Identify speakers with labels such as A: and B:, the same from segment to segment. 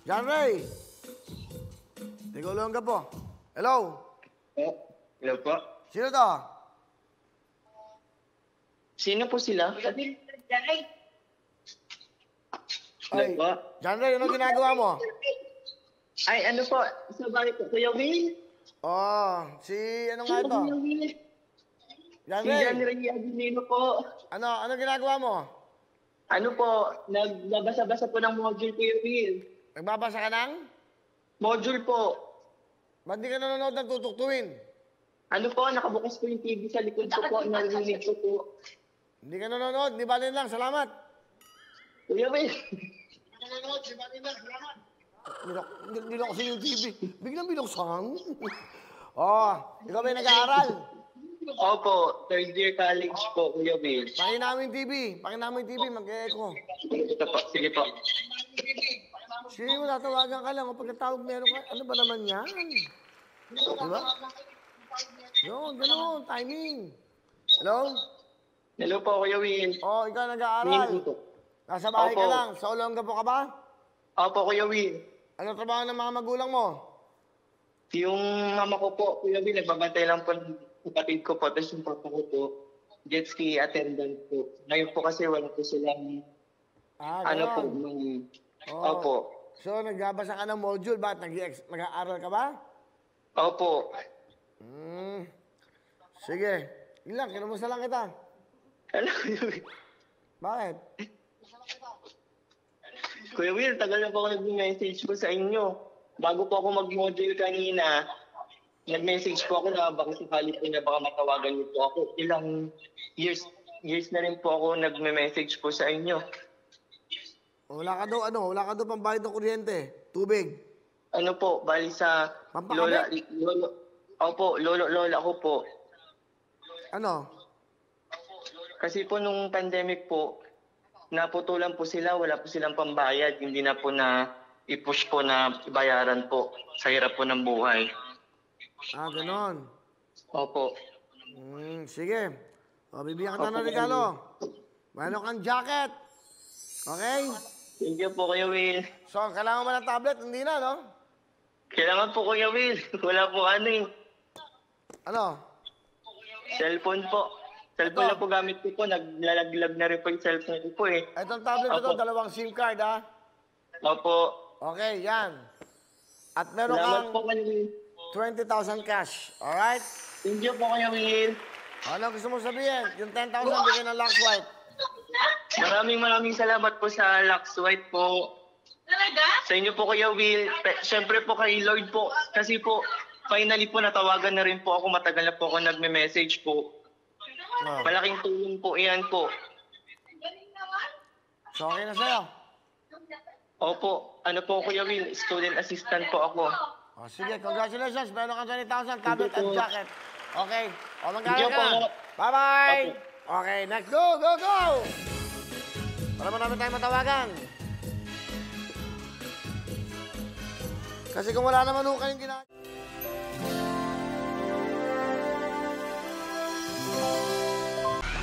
A: John Ray. Tigulong ka po. Hello?
B: Hello po.
A: Sino to?
B: Sino po sila?
A: Ay, John Ray, ano ginagawa mo?
B: Ay, ano po? Sa bahay po, Kuya Will?
A: Oh, si ano nga ito?
B: Kuya Will?
A: John
B: Si
A: Ray.
B: John Ray Aguilino po.
A: Ano ginagawa mo?
B: Ano po? Nagbabasa-basa po ng module, Kuya Will.
A: Nagbabasa ka ng?
B: Module po.
A: Ba't di ka nanonood ng tutuktuin?
B: Ano po? Nakabukas po yung TV sa likod ko po. Narinig ko po.
A: Hindi ka nanonood, di ba din lang, salamat.
B: Kuya Will.
A: Nilok kasi yung TV. Biglang binuksang. Oh, ikaw ba nag-aaral?
B: Opo, third year college po, Kuya Will.
A: Pakin namin TV. Pakin namin TV, mag-echo.
B: Ito po, sige po.
A: Sige mo, tatawagan ka lang. O pagkatawag meron ka, ano ba naman yan? Diba? Yun, gano'n, timing. Hello?
B: Hello po, Kuya Will.
A: Oh, ikaw nag-aaral. Nasa bahay ka
B: Opo.
A: lang. Sa Olongapo ka ba?
B: Opo, Kuya Will.
A: Ano trabaho ng mga magulang mo?
B: Yung mama ko po, Kuya Will, nagbabantay lang po ng kapatid ko po. Tapos yung papa ko po, jet ski attendant po. Ngayon po kasi wala po silang, ano po,
A: Oh.
B: opo.
A: So, nagbabasa ka ng module. Ba't? Nag-aaral ka ba?
B: Opo.
A: Sige. Yun lang, kinumusta lang kita.
B: Ano, Kuya Will?
A: Bakit?
B: Kuya Will, tagal na po ako nag-message po sa inyo. Bago po ako mag-module kanina, nag-message po ako na baka sakali po na baka matawagan niyo po ako. Ilang years na rin po ako nag-message po sa inyo.
A: Wala ka daw pambayad ng kuryente. Tubig.
B: Ano po, bali sa lola ko po.
A: Ano?
B: Kasi po nung pandemic po, naputulan po sila, wala po silang pambayad. Hindi na po na i-push po na bayaran po sa hirap po ng buhay.
A: Ah, ganon.
B: Opo.
A: Sige. O, bibigyan ka ng regalo. Mayroon kang jacket. Okay?
B: Thank you po, Kuya Will.
A: So, kailangan mo ng tablet? Hindi na, no?
B: Kailangan po, Kuya Will. Wala po ano eh.
A: Ano?
B: Cellphone po. Cellphone
A: Ito.
B: na po gamit ko po. Naglalaglag na rin po yung cellphone ko po eh.
A: Itong tablet ito,
B: Opo.
A: 2 SIM card, ha?
B: Opo.
A: Okay, yan. At meron
B: Salamat po,
A: kang
B: Kuya Will.
A: 20,000 cash. Alright?
B: Thank you po, Kuya Will.
A: Ano gusto mo sabihin? Yung 10,000, bigyan ng Lux White.
B: Maraming salamat po sa Lux White po.
C: Talaga?
B: Sa inyo po, Kuya Will. Siyempre po kay Lord po. Kasi po, finally po natawagan na rin po ako. Matagal na po ako nagme-message po.
A: Oh.
B: Malaking tulong po iyan po.
A: So, okay na sa'yo?
B: Opo. Ano po, Kuya Will? Student assistant po ako.
A: O, sige, congratulations. Meron kang 20,000, tablet at jacket. Okay. O,
B: Thank
A: mag-aaral
B: you
A: ka
B: po.
A: na. Bye-bye!
B: Opo.
A: Okay, next. Go, go, go! Para marami tayong matawagan. Kasi kung wala naman ho kayong ginagawa.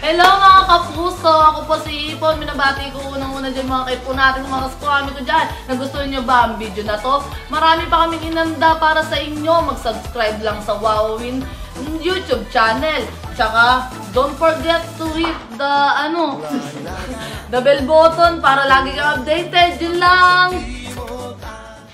C: Hello mga kapuso! Ako po si Ipon. Minabati ko unang-una dyan mga kaipo natin, mga kaskwami ko dyan. Nagustuhan nyo ba ang video na to? Marami pa kaming inanda para sa inyo. Mag-subscribe lang sa Wowin YouTube channel. Tsaka, don't forget to hit the, the bell button para lagi kang updated. Yun lang!